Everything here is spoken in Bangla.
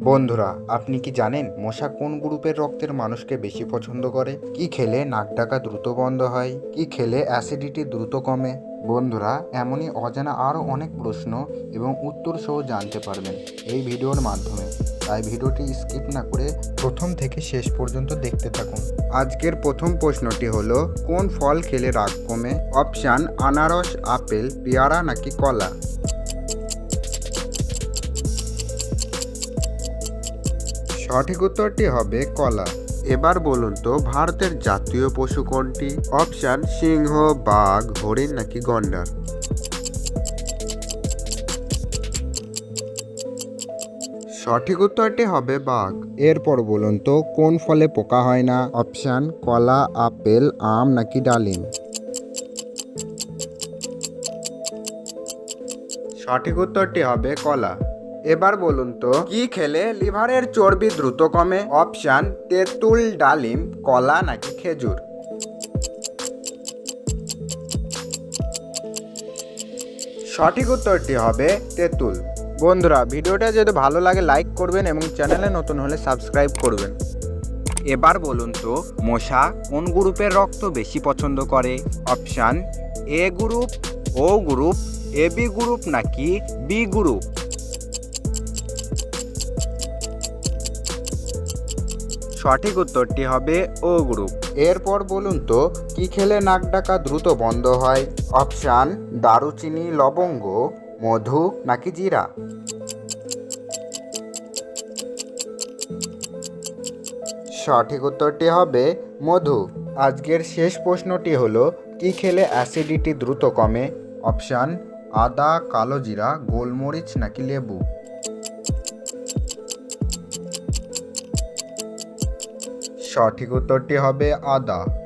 বন্ধুরা, আপনি কি জানেন মশা কোন গ্রুপের রক্তের মানুষকে বেশি পছন্দ করে? কি খেলে নাক ডাকা দ্রুত বন্ধ হয়? কি খেলে অ্যাসিডিটি দ্রুত কমে? বন্ধুরা, এমনই অজানা আরও অনেক প্রশ্ন এবং উত্তর সহ জানতে পারবেন এই ভিডিওর মাধ্যমে। তাই ভিডিওটি স্কিপ না করে প্রথম থেকে শেষ পর্যন্ত দেখতে থাকুন। আজকের প্রথম প্রশ্নটি হলো, কোন ফল খেলে রাগ কমে? অপশান: আনারস, আপেল, পেয়ারা নাকি কলা? সঠিক উত্তরটি হবে কলা। এবার বলুন তো, ভারতের জাতীয় পশু কোনটি? অপশান: সিংহ, বাঘ, হরিণ নাকি গন্ডার? সঠিক উত্তরটি হবে বাঘ। এরপর বলুন তো, কোন ফলে পোকা হয় না? অপশান: কলা, আপেল, আম নাকি ডালিম? সঠিক উত্তরটি হবে কলা। এবার বলুন তো, কি খেলে লিভারের চর্বি দ্রুত কমে? অপশান: তেঁতুল, ডালিম, কলা নাকি খেজুর? সঠিক উত্তরটি হবে তেঁতুল। বন্ধুরা, ভিডিওটা যদি ভালো লাগে লাইক করবেন এবং চ্যানেলে নতুন হলে সাবস্ক্রাইব করবেন। এবার বলুন তো, মশা কোন গ্রুপের রক্ত বেশি পছন্দ করে? অপশান: এ গ্রুপ, ও গ্রুপ, এবি গ্রুপ নাকি বি গ্রুপ? সঠিক উত্তরটি হবে ও গ্রুপ। এরপর বলুন তো, কি খেলে নাক ডাকা দ্রুত বন্ধ হয়? অপশান: দারুচিনি, লবঙ্গ, মধু নাকি জিরা? সঠিক উত্তরটি হবে মধু। আজকের শেষ প্রশ্নটি হলো, কি খেলে অ্যাসিডিটি দ্রুত কমে? অপশান: আদা, কালো জিরা, গোলমরিচ নাকি লেবু? সঠিক উত্তরটি হবে আদা।